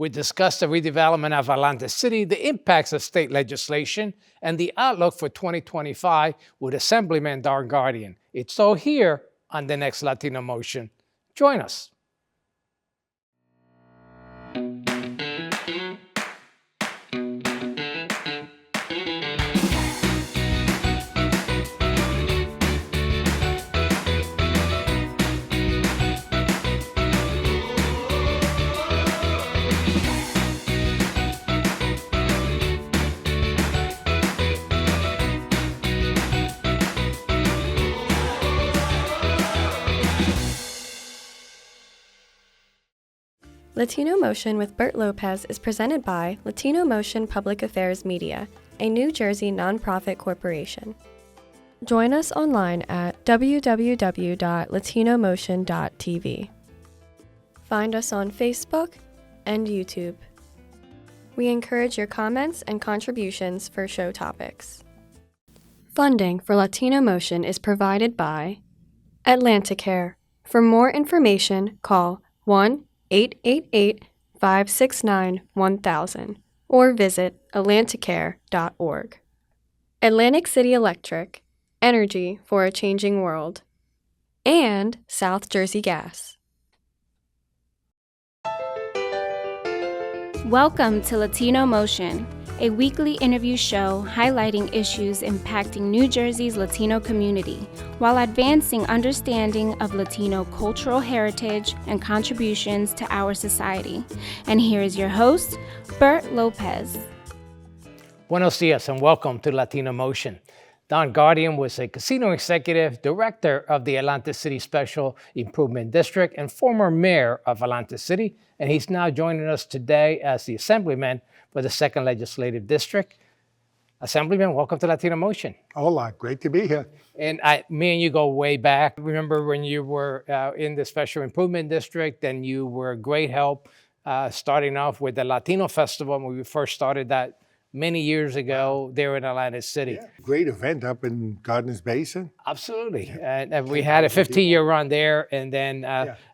We discussed the redevelopment of Atlantic City, the impacts of state legislation, and the outlook for 2025 with Assemblyman Don Guardian. It's all here on the next Latino Motion. Join us. Latino Motion with Bert Lopez is presented by Latino Motion Public Affairs Media, a New Jersey nonprofit corporation. Join us online at www.latinomotion.tv. Find us on Facebook and YouTube. We encourage your comments and contributions for show topics. Funding for Latino Motion is provided by Atlanticare. For more information, call 1-888-569-1000 or visit atlanticare.org. Atlantic City Electric, energy for a changing world. And South Jersey Gas. Welcome to Latino Motion, a weekly interview show highlighting issues impacting New Jersey's Latino community while advancing understanding of Latino cultural heritage and contributions to our society. And here is your host, Bert Lopez. Buenos dias and welcome to Latino Motion. Don Guardian was a casino executive, director of the Atlantic City Special Improvement District, and former mayor of Atlantic City, and he's now joining us today as the Assemblyman for the 2nd Legislative District. Assemblyman, welcome to Latino Motion. Hola, great to be here. And me and you go way back. Remember when you were in the Special Improvement District, and you were a great help starting off with the Latino Festival when we first started that many years ago there in Atlantic City. Yeah, great event up in Gardeners Basin. Absolutely. And we had a 15-year run there, and then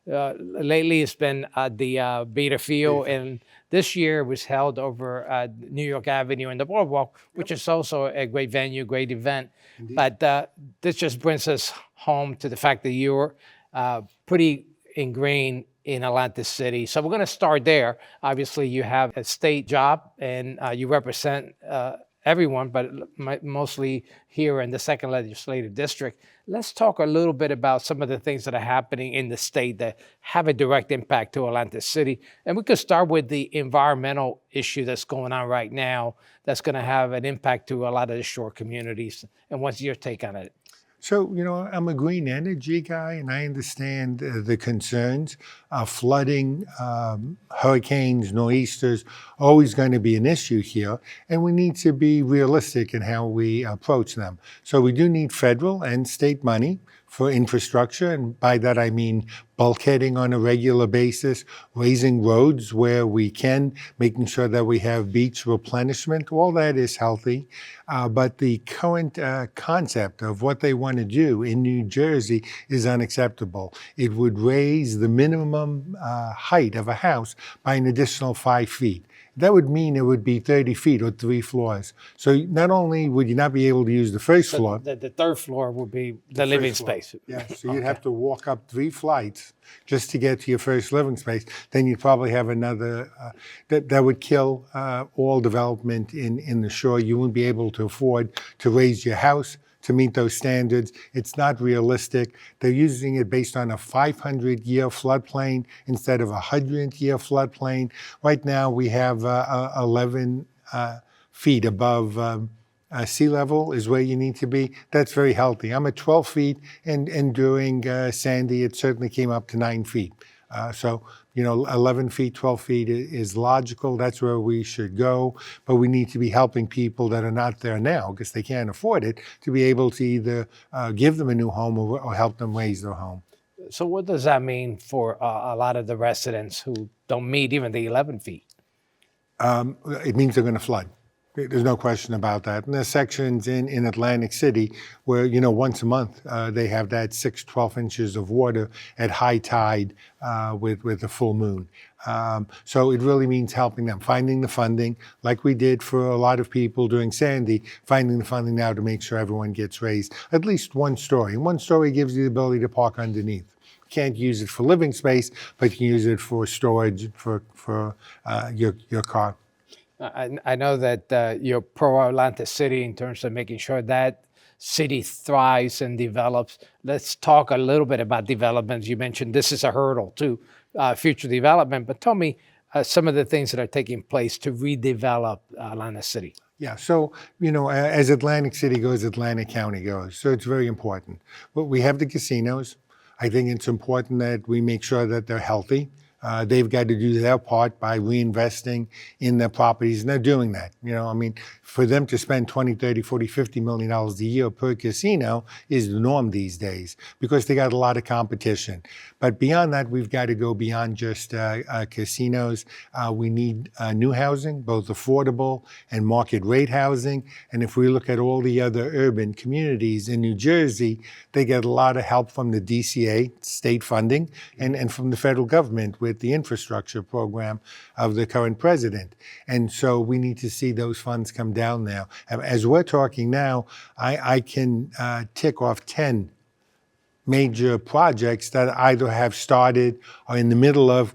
lately it's been the Beta Field, and this year was held over New York Avenue and the Boardwalk, which is also a great venue, great event. Indeed. But this just brings us home to the fact that you're pretty ingrained in Atlantic City. So we're going to start there. Obviously, you have a state job, and you represent everyone, but mostly here in the 2nd Legislative District. Let's talk a little bit about some of the things that are happening in the state that have a direct impact to Atlantic City. And we could start with the environmental issue that's going on right now that's going to have an impact to a lot of the shore communities. And what's your take on it? So, I'm a green energy guy, and I understand the concerns. Flooding, hurricanes, nor'easters, always going to be an issue here, and we need to be realistic in how we approach them. So we do need federal and state money for infrastructure, and by that I mean bulkheading on a regular basis, raising roads where we can, making sure that we have beach replenishment. All that is healthy, but the current concept of what they want to do in New Jersey is unacceptable. It would raise the minimum height of a house by an additional 5 feet. That would mean it would be 30 feet or 3 floors. So not only would you not be able to use the first floor. The 3rd floor would be the living space. Yeah, so you'd have to walk up 3 flights just to get to your first living space. Then you'd probably have another, that would kill all development in the shore. You wouldn't be able to afford to raise your house to meet those standards. It's not realistic. They're using it based on a 500-year floodplain instead of a 100-year floodplain. Right now, we have 11 feet above sea level is where you need to be. That's very healthy. I'm at 12 feet, and during Sandy, it certainly came up to 9 feet. So 11 feet, 12 feet is logical. That's where we should go. But we need to be helping people that are not there now because they can't afford it to be able to either give them a new home or help them raise their home. So what does that mean for a lot of the residents who don't meet even the 11 feet? It means they're going to flood. There's no question about that. And there's sections in Atlantic City where, once a month they have that 12 inches of water at high tide with the full moon. So it really means helping them, finding the funding, like we did for a lot of people during Sandy, finding the funding now to make sure everyone gets raised at least one story. And one story gives you the ability to park underneath. Can't use it for living space, but you can use it for storage for your car. I know that you're pro Atlanta City in terms of making sure that city thrives and develops. Let's talk a little bit about development. You mentioned this is a hurdle to future development, but tell me some of the things that are taking place to redevelop Atlanta City. Yeah, so, as Atlantic City goes, Atlantic County goes. So it's very important. But we have the casinos. I think it's important that we make sure that they're healthy. They've got to do their part by reinvesting in their properties, and they're doing that. For them to spend $20, $30, $40, $50 million a year per casino is the norm these days because they got a lot of competition. But beyond that, we've got to go beyond just casinos. We need new housing, both affordable and market rate housing. And if we look at all the other urban communities in New Jersey, they get a lot of help from the DCA, state funding, and from the federal government with the infrastructure program of the current president. And so we need to see those funds come down now. As we're talking now, I can tick off 10 major projects that either have started or in the middle of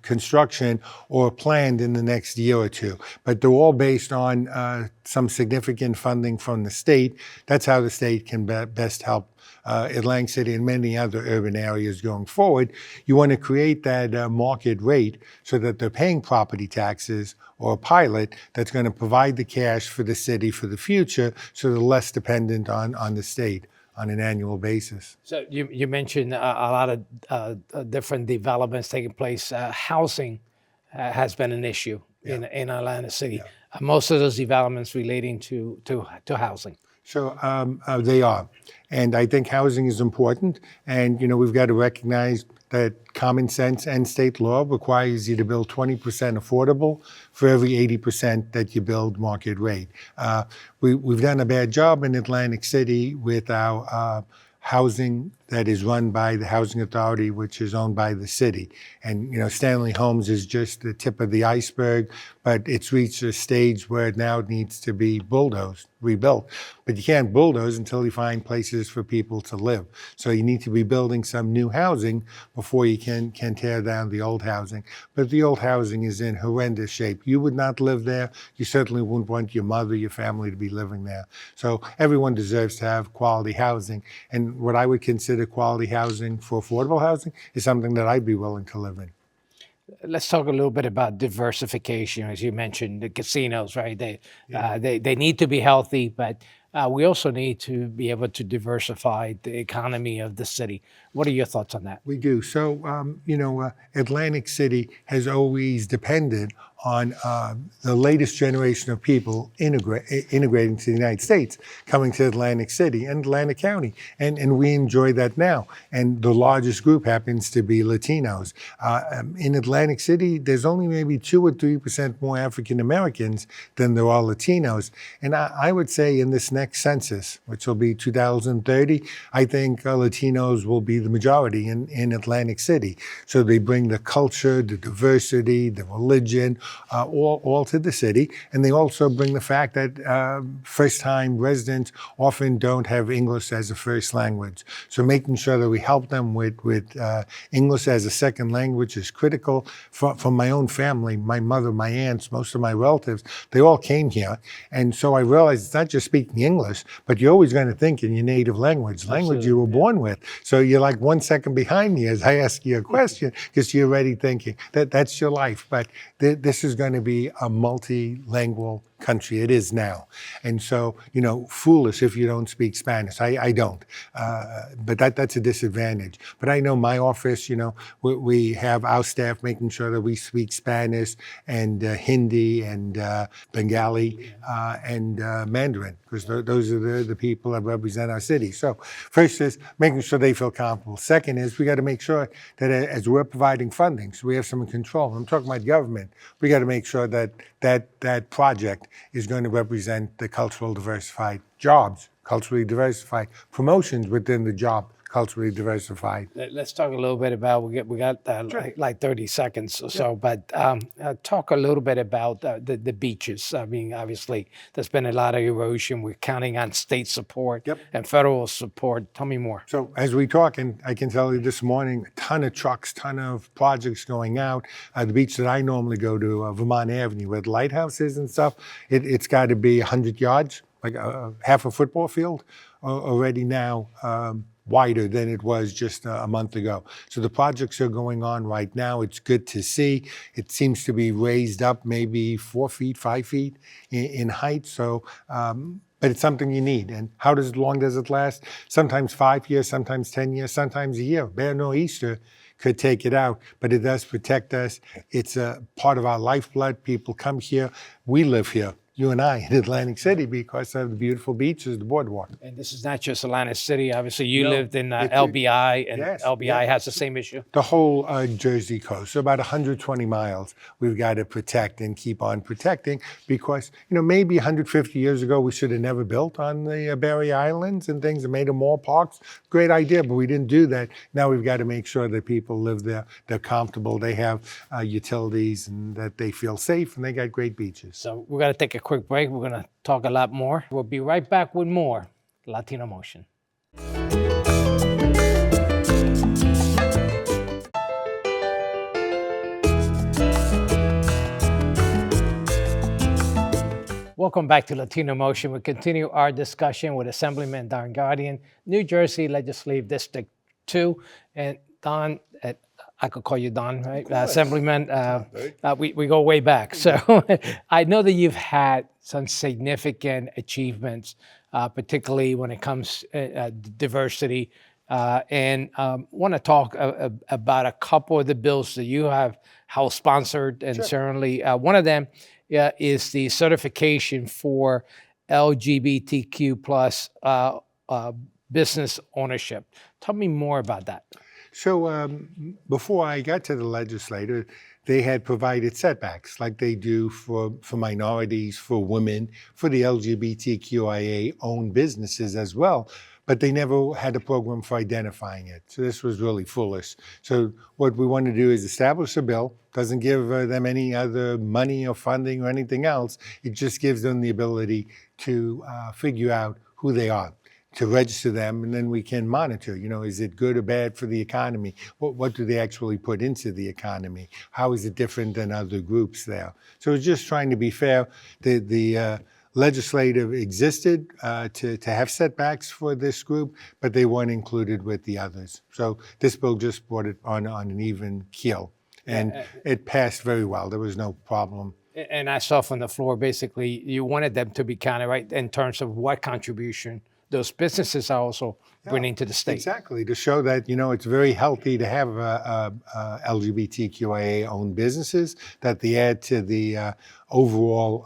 construction or planned in the next year or two. But they're all based on some significant funding from the state. That's how the state can best help Atlantic City and many other urban areas going forward. You want to create that market rate so that they're paying property taxes or a pilot that's going to provide the cash for the city for the future so they're less dependent on the state on an annual basis. So you mentioned a lot of different developments taking place. Housing has been an issue in Atlanta City. Yeah. Most of those developments relating to housing. So they are. And I think housing is important. And, we've got to recognize that common sense and state law requires you to build 20% affordable for every 80% that you build market rate. We've done a bad job in Atlantic City with our housing that is run by the Housing Authority, which is owned by the city. And, Stanley Homes is just the tip of the iceberg, but it's reached a stage where it now needs to be bulldozed, rebuilt. But you can't bulldoze until you find places for people to live. So you need to be building some new housing before you can tear down the old housing. But the old housing is in horrendous shape. You would not live there. You certainly wouldn't want your mother, your family to be living there. So everyone deserves to have quality housing. And what I would consider quality housing for affordable housing is something that I'd be willing to live in. Let's talk a little bit about diversification. As you mentioned, the casinos, right? They need to be healthy, but we also need to be able to diversify the economy of the city. What are your thoughts on that? We do. So, Atlantic City has always depended on the latest generation of people integrating to the United States, coming to Atlantic City and Atlantic County. And we enjoy that now. And the largest group happens to be Latinos. In Atlantic City, there's only maybe 2 or 3% more African Americans than there are Latinos. And I would say in this next census, which will be 2030, I think Latinos will be the majority in Atlantic City. So they bring the culture, the diversity, the religion, all to the city. And they also bring the fact that first-time residents often don't have English as a first language. So making sure that we help them with English as a second language is critical. From my own family, my mother, my aunts, most of my relatives, they all came here. And so I realized it's not just speaking English, but you're always going to think in your native language you were born with. So you're like 1 second behind me as I ask you a question because you're already thinking that's your life. But this is going to be a multilingual country. It is now. And so, foolish if you don't speak Spanish. I don't. But that's a disadvantage. But I know my office, we have our staff making sure that we speak Spanish and Hindi and Bengali and Mandarin, because those are the people that represent our city. So first is making sure they feel comfortable. Second is we got to make sure that as we're providing funding, so we have some control. I'm talking about government. We got to make sure that project is going to represent the cultural diversified jobs, culturally diversified promotions within the job, culturally diversified. Let's talk a little bit about, we got like 30 seconds or so, but talk a little bit about the beaches. I mean, obviously, there's been a lot of erosion. We're counting on state support and federal support. Tell me more. So as we talk, and I can tell you this morning, a ton of trucks, ton of projects going out. The beach that I normally go to, Vermont Avenue, where the lighthouse is and stuff, it's got to be 100 yards, like half a football field already now. Wider than it was just a month ago. So the projects are going on right now. It's good to see. It seems to be raised up maybe 4 feet, 5 feet in height. So, but it's something you need. And how long does it last? Sometimes 5 years, sometimes 10 years, sometimes a year. Bear no Easter could take it out, but it does protect us. It's a part of our lifeblood. People come here. We live here. You and I in Atlantic City because of the beautiful beaches, the boardwalk. And this is not just Atlantic City. Obviously, you lived in LBI, and LBI has the same issue. The whole Jersey coast, so about 120 miles, we've got to protect and keep on protecting because, maybe 150 years ago, we should have never built on the Barrier Islands and things and made them more parks. Great idea, but we didn't do that. Now we've got to make sure that people live there, they're comfortable, they have utilities, and that they feel safe, and they got great beaches. So we're going to take a quick break. We're going to talk a lot more. We'll be right back with more Latino Motion. Welcome back to Latino Motion. We continue our discussion with Assemblyman Don Guardian, New Jersey Legislative District 2. And Don, I could call you Don, right? Assemblyman, we go way back. So I know that you've had some significant achievements, particularly when it comes to diversity. And want to talk about a couple of the bills that you have House sponsored. And certainly one of them is the certification for LGBTQ plus business ownership. Tell me more about that. So before I got to the legislature, they had provided setbacks like they do for minorities, for women, for the LGBTQIA-owned businesses as well. But they never had a program for identifying it. So this was really foolish. So what we want to do is establish a bill. Doesn't give them any other money or funding or anything else. It just gives them the ability to figure out who they are, to register them, and then we can monitor, is it good or bad for the economy? What do they actually put into the economy? How is it different than other groups there? So it's just trying to be fair. The legislative existed to have setbacks for this group, but they weren't included with the others. So this bill just brought it on an even keel, and it passed very well. There was no problem. And I saw from the floor, basically, you wanted them to be counted, right, in terms of what contribution those businesses are also bringing to the state. Exactly, to show that, it's very healthy to have LGBTQIA-owned businesses, that they add to the overall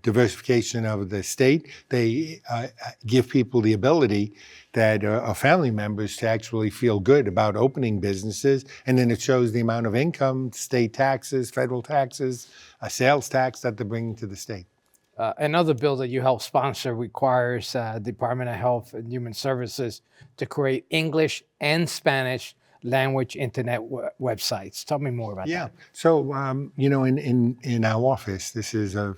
diversification of the state. They give people the ability that are family members to actually feel good about opening businesses, and then it shows the amount of income, state taxes, federal taxes, sales tax that they're bringing to the state. Another bill that you helped sponsor requires Department of Health and Human Services to create English and Spanish language internet websites. Tell me more about that. Yeah. So, in our office, this is a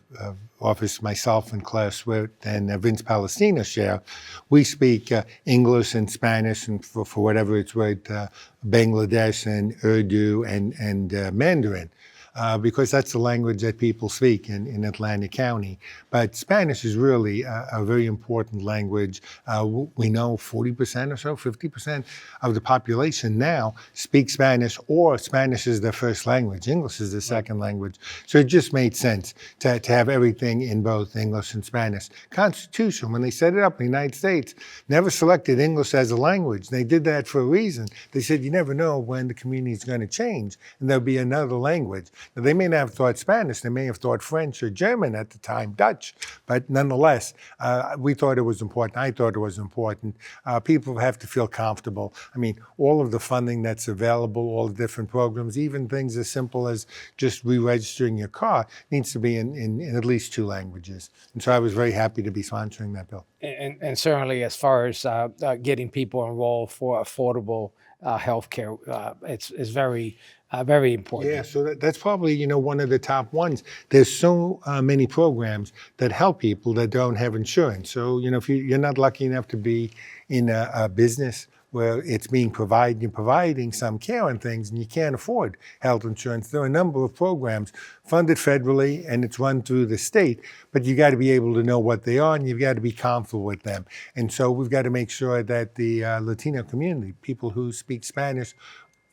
office myself and Claire Swift and Vince Palestina share. We speak English and Spanish, and for whatever it's worth, Bangladesh and Urdu and Mandarin. Because that's the language that people speak in Atlantic County. But Spanish is really a very important language. We know 40% or so, 50% of the population now speak Spanish, or Spanish is their first language. English is their second language. So it just made sense to have everything in both English and Spanish. Constitution, when they set it up in the United States, never selected English as a language. They did that for a reason. They said you never know when the community is going to change and there'll be another language. Now, they may not have thought Spanish, they may have thought French or German at the time, Dutch, but nonetheless, we thought it was important. I thought it was important. People have to feel comfortable. I mean, all of the funding that's available, all the different programs, even things as simple as just re-registering your car needs to be in at least 2 languages. And so I was very happy to be sponsoring that bill. And certainly, as far as getting people enrolled for affordable health care, it's very, very important. Yeah, so that's probably, one of the top ones. There's so many programs that help people that don't have insurance. So, if you're not lucky enough to be in a business where it's being provided, you're providing some care and things, and you can't afford health insurance. There are a number of programs funded federally, and it's run through the state, but you got to be able to know what they are, and you've got to be comfortable with them. And so we've got to make sure that the Latino community, people who speak Spanish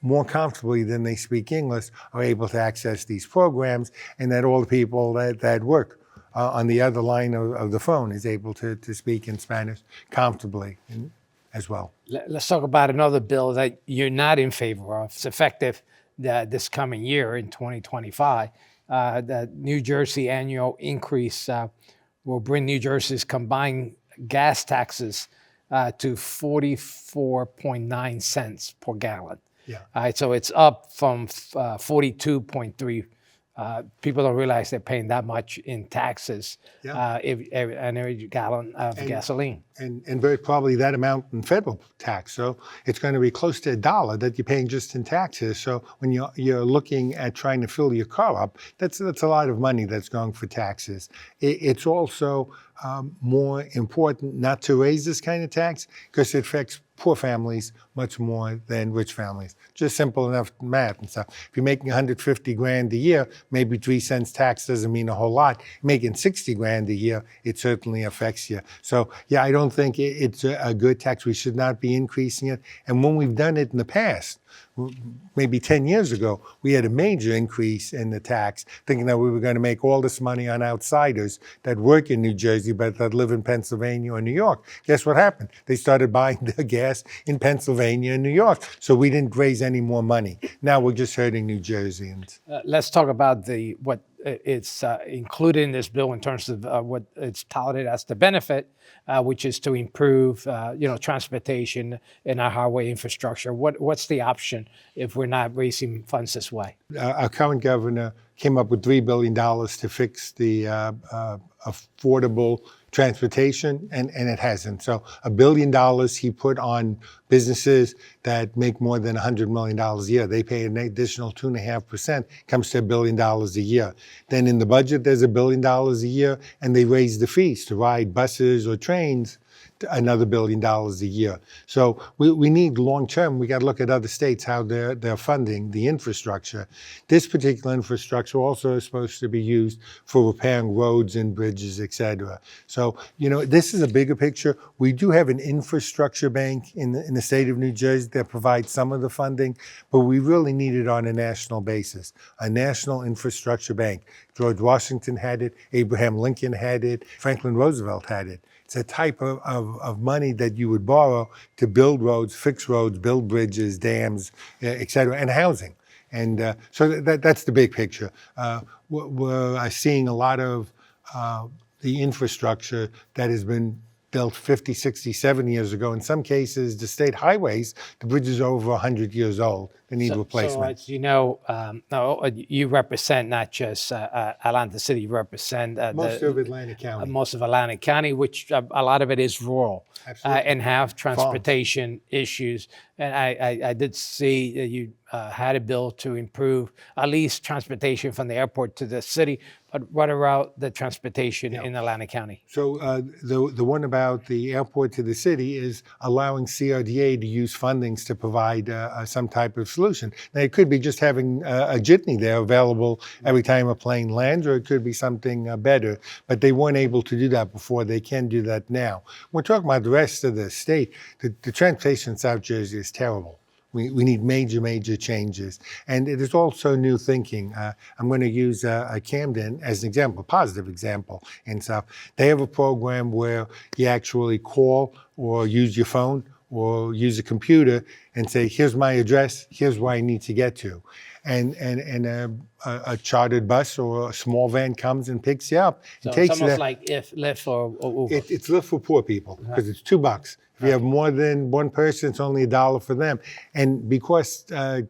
more comfortably than they speak English, are able to access these programs, and that all the people that work on the other line of the phone is able to speak in Spanish comfortably as well. Let's talk about another bill that you're not in favor of. It's effective this coming year in 2025. The New Jersey annual increase will bring New Jersey's combined gas taxes to 44.9 cents per gallon. Yeah. All right, so it's up from 42.3. People don't realize they're paying that much in taxes every gallon of gasoline. And very probably that amount in federal tax. So it's going to be close to $1 that you're paying just in taxes. So when you're looking at trying to fill your car up, that's a lot of money that's going for taxes. It's also more important not to raise this kind of tax because it affects poor families much more than rich families. Just simple enough math and stuff. If you're making 150 grand a year, maybe 3 cents tax doesn't mean a whole lot. Making 60 grand a year, it certainly affects you. So yeah, I don't think it's a good tax. We should not be increasing it. And when we've done it in the past, maybe 10 years ago, we had a major increase in the tax, thinking that we were going to make all this money on outsiders that work in New Jersey but that live in Pennsylvania or New York. Guess what happened? They started buying their gas in Pennsylvania and New York, so we didn't raise any more money. Now we're just hurting New Jerseyans. Let's talk about what it's included in this bill in terms of what it's touted as the benefit, which is to improve, transportation and our highway infrastructure. What's the option if we're not raising funds this way? Our current governor came up with $3 billion to fix the affordable transportation, and it hasn't. So $1 billion he put on businesses that make more than $100 million a year. They pay an additional 2.5%, comes to $1 billion a year. Then in the budget, there's $1 billion a year, and they raise the fees to ride buses or trains, another $1 billion a year. So we need long-term, we got to look at other states, how they're funding the infrastructure. This particular infrastructure also is supposed to be used for repairing roads and bridges, et cetera. So, this is a bigger picture. We do have an infrastructure bank in the state of New Jersey that provides some of the funding, but we really need it on a national basis, a national infrastructure bank. George Washington had it, Abraham Lincoln had it, Franklin Roosevelt had it. It's a type of money that you would borrow to build roads, fix roads, build bridges, dams, et cetera, and housing. And so that's the big picture. We're seeing a lot of the infrastructure that has been built 50, 60, 70 years ago. In some cases, the state highways, the bridges are over 100 years old. They need replacement. So, you represent not just Atlanta City, you represent most of Atlantic County. Most of Atlantic County, which a lot of it is rural and have transportation issues. And I did see that you had a bill to improve at least transportation from the airport to the city, but what about the transportation in Atlantic County? So the one about the airport to the city is allowing CRDA to use fundings to provide some type of solution. Now, it could be just having a jitney there available every time a plane lands, or it could be something better, but they weren't able to do that before. They can do that now. We're talking about the rest of the state. The transportation in South Jersey is terrible. We need major changes. And it is also new thinking. I'm going to use Camden as an example, a positive example in South. They have a program where you actually call or use your phone or use a computer and say, here's my address, here's where I need to get to. and a chartered bus or a small van comes and picks you up. So It it's takes you almost there. like if Lyft or Uber. It's Lyft for poor people because it's $2. If you have more than one person, it's only $1 for them. And because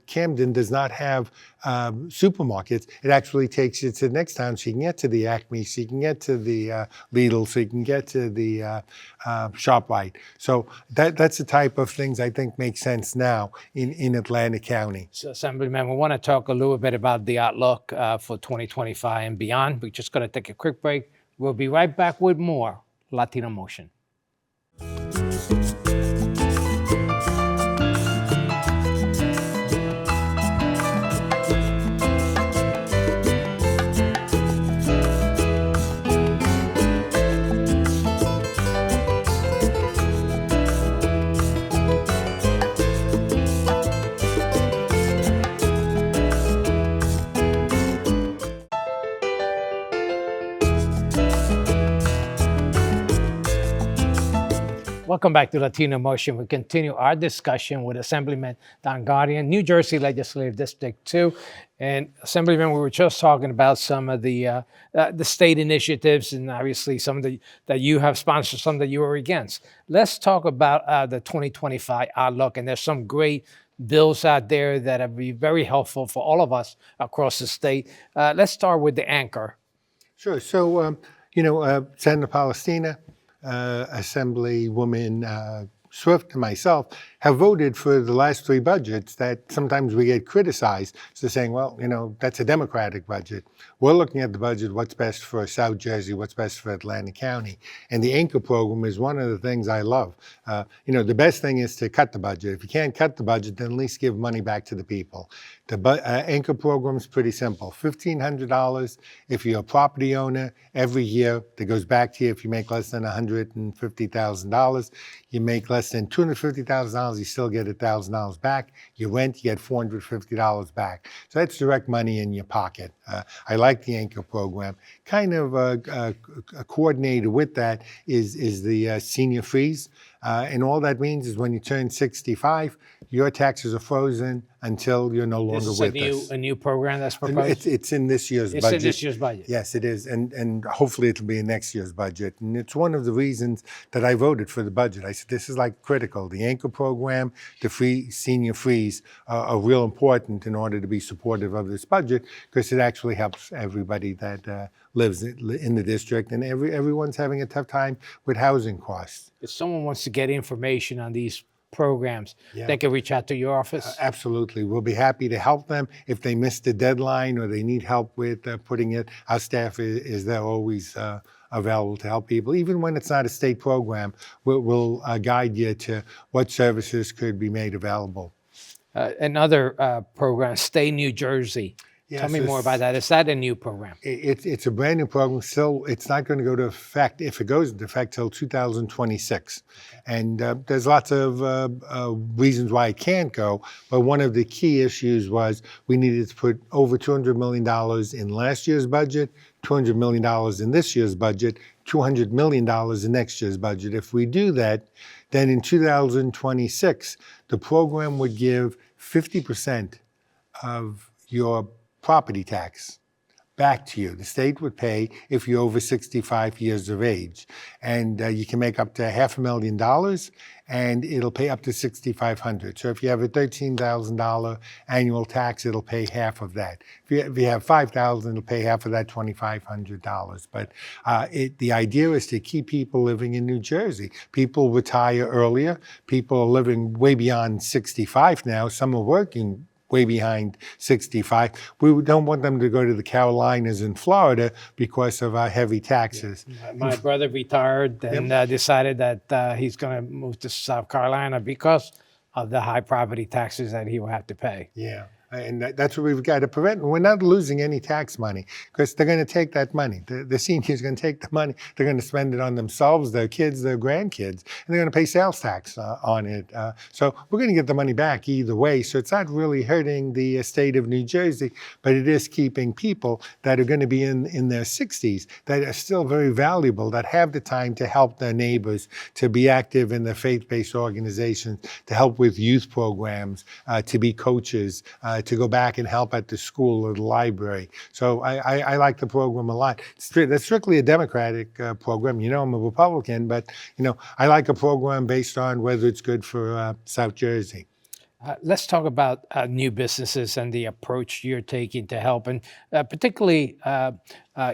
Camden does not have supermarkets, it actually takes you to the next town. So you can get to the Acme, so you can get to the Lidl, so you can get to the ShopRite. So that's the type of things I think make sense now in Atlantic County. So, Assemblyman, we want to talk a little bit about the outlook for 2025 and beyond. We're just going to take a quick break. We'll be right back with more Latino Motion. Welcome back to Latino Motion. We continue our discussion with Assemblyman Don Guardian, New Jersey Legislative District 2. And Assemblyman, we were just talking about some of the state initiatives and obviously some of that you have sponsored, some that you are against. Let's talk about the 2025 outlook. And there's some great bills out there that have been very helpful for all of us across the state. Let's start with the anchor. Sure. So, Senator Palestina, Assemblywoman Swift and myself have voted for the last three budgets that sometimes we get criticized. So saying, well, that's a Democratic budget. We're looking at the budget, what's best for South Jersey, what's best for Atlantic County. And the anchor program is one of the things I love. The best thing is to cut the budget. If you can't cut the budget, then at least give money back to the people. The anchor program is pretty simple. $1,500 if you're a property owner every year that goes back to you. If you make less than $150,000, you make less than $250,000, you still get $1,000 back. You rent, you get $450 back. So that's direct money in your pocket. I like the anchor program. Kind of coordinated with that is the senior freeze. And all that means is when you turn 65, your taxes are frozen until you're no longer with us. A new program that's proposed? It's in this year's budget. It's in this year's budget. Yes, it is. And hopefully it'll be in next year's budget. And it's one of the reasons that I voted for the budget. I said, this is like critical. The anchor program, the free senior freeze are real important in order to be supportive of this budget because it actually helps everybody that lives in the district. And everyone's having a tough time with housing costs. If someone wants to get information on these programs, they can reach out to your office? Absolutely. We'll be happy to help them. If they missed the deadline or they need help with putting it, our staff is there always available to help people. Even when it's not a state program, we'll guide you to what services could be made available. Another program, Stay New Jersey. Yes, Tell me more about that. Is that a new program? It's a brand new program. Still, it's not going to go to effect, if it goes into effect, till 2026. And there's lots of reasons why it can't go. But one of the key issues was we needed to put over $200 million in last year's budget, $200 million in this year's budget, $200 million in next year's budget. If we do that, then in 2026, the program would give 50% of your property tax back to you. The state would pay if you're over 65 years of age. And you can make up to $500,000 and it'll pay up to $6,500. So if you have a $13,000 annual tax, it'll pay half of that. If you have $5,000, it'll pay half of that, $2,500. But the idea is to keep people living in New Jersey. People retire earlier. People are living way beyond 65 now. Some are working way behind 65. We don't want them to go to the Carolinas and Florida because of our heavy taxes. Yeah. My brother retired and decided that he's going to move to South Carolina because of the high property taxes that he will have to pay. Yeah. And that's what we've got to prevent. We're not losing any tax money because they're going to take that money. The seniors are going to take the money. They're going to spend it on themselves, their kids, their grandkids, and they're going to pay sales tax on it. So we're going to get the money back either way. So it's not really hurting the state of New Jersey, but it is keeping people that are going to be in their 60s that are still very valuable, that have the time to help their neighbors, to be active in their faith-based organizations, to help with youth programs, to be coaches, to go back and help at the school or the library. So I like the program a lot. That's strictly a Democratic program. You know, I'm a Republican, but, you know, I like a program based on whether it's good for South Jersey. Let's talk about new businesses and the approach you're taking to help, and particularly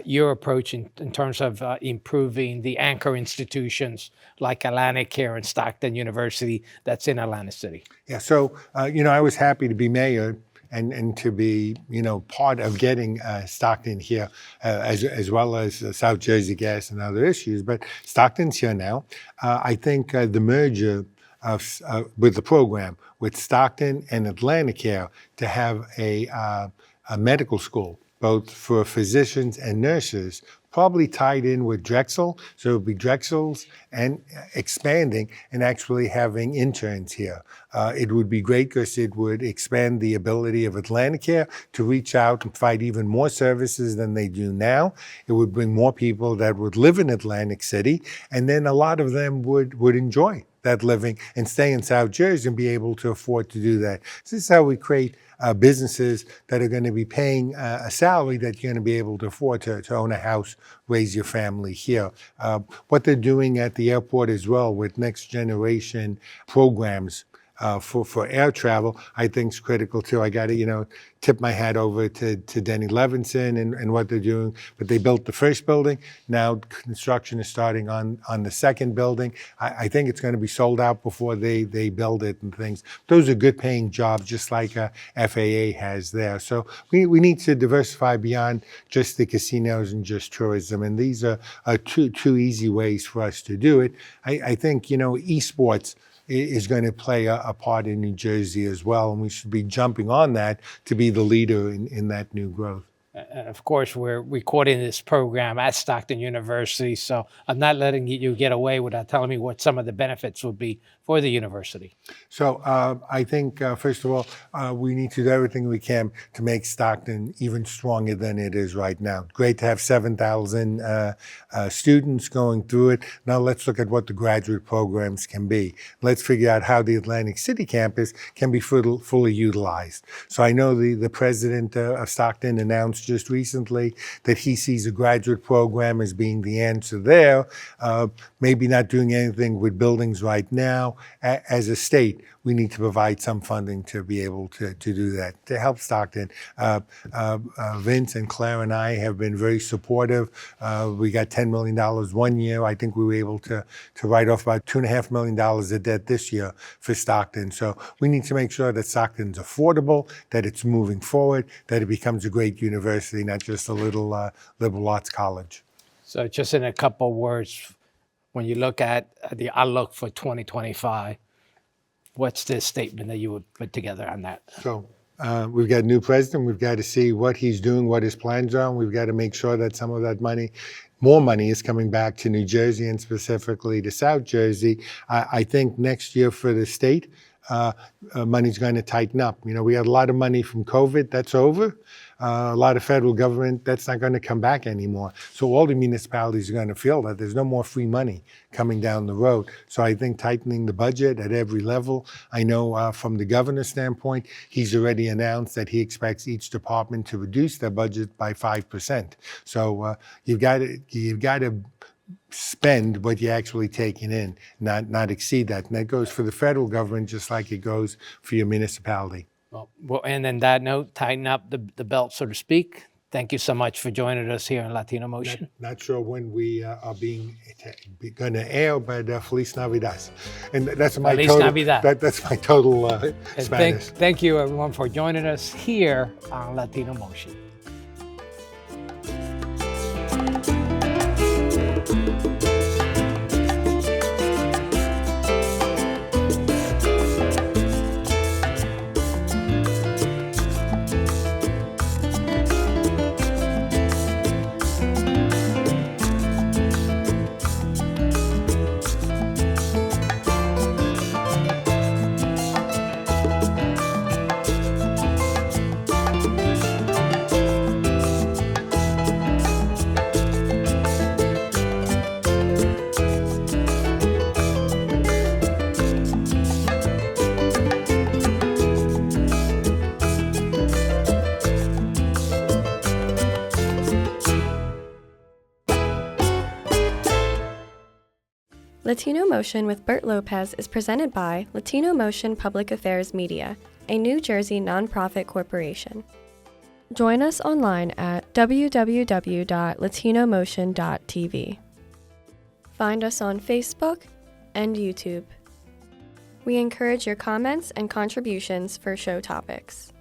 your approach in terms of improving the anchor institutions like Atlantic here and Stockton University that's in Atlantic City. Yeah, so, you know, I was happy to be mayor and to be, you know, part of getting Stockton here, as well as South Jersey Gas and other issues. But Stockton's here now. I think the merger with the program with Stockton and Atlanticare to have a medical school, both for physicians and nurses, probably tied in with Drexel. So it would be Drexel's and expanding and actually having interns here. It would be great because it would expand the ability of Atlanticare to reach out and provide even more services than they do now. It would bring more people that would live in Atlantic City, and then a lot of them would enjoy that living and stay in South Jersey and be able to afford to do that. So this is how we create businesses that are going to be paying a salary that you're going to be able to afford to own a house, raise your family here. What they're doing at the airport as well with next generation programs for air travel, I think is critical too. I got to, you know, tip my hat over to Denny Levinson and what they're doing. But they built the first building. Now construction is starting on the second building. I think it's going to be sold out before they build it and things. Those are good paying jobs, just like FAA has there. So we need to diversify beyond just the casinos and just tourism. And these are two easy ways for us to do it. I think, you know, esports is going to play a part in New Jersey as well, and we should be jumping on that to be the leader in that new growth. Of course, we're recording this program at Stockton University, so I'm not letting you get away without telling me what some of the benefits would be for the university. So I think, first of all, we need to do everything we can to make Stockton even stronger than it is right now. Great to have 7,000 students going through it. Now let's look at what the graduate programs can be. Let's figure out how the Atlantic City campus can be fully utilized. So I know the president of Stockton announced just recently that he sees a graduate program as being the answer there. Maybe not doing anything with buildings right now. As a state, we need to provide some funding to be able to do that, to help Stockton. Vince and Claire and I have been very supportive. We got $10 million one year. I think we were able to write off about $2.5 million of debt this year for Stockton. So we need to make sure that Stockton's affordable, that it's moving forward, that it becomes a great university, not just a little liberal arts college. So just in a couple words, when you look at the outlook for 2025, what's the statement that you would put together on that? So we've got a new president. We've got to see what he's doing, what his plans are. And we've got to make sure that some of that money, more money, is coming back to New Jersey and specifically to South Jersey. I think next year for the state, money's going to tighten up. You know, we had a lot of money from COVID. That's over. A lot of federal government, that's not going to come back anymore. So all the municipalities are going to feel that there's no more free money coming down the road. So I think tightening the budget at every level. I know from the governor's standpoint, he's already announced that he expects each department to reduce their budget by 5%. So you've got to spend what you're actually taking in, not exceed that. And that goes for the federal government just like it goes for your municipality. Well, and on that note, tighten up the belt, so to speak. Thank you so much for joining us here in Latino Motion. Not sure when we are going to air, but Feliz Navidad. And that's my Feliz total. Navidad. That's my total Spanish. Thank you, everyone, for joining us here on Latino Motion. Latino Motion with Bert Lopez is presented by Latino Motion Public Affairs Media, a New Jersey nonprofit corporation. Join us online at www.latinomotion.tv. Find us on Facebook and YouTube. We encourage your comments and contributions for show topics.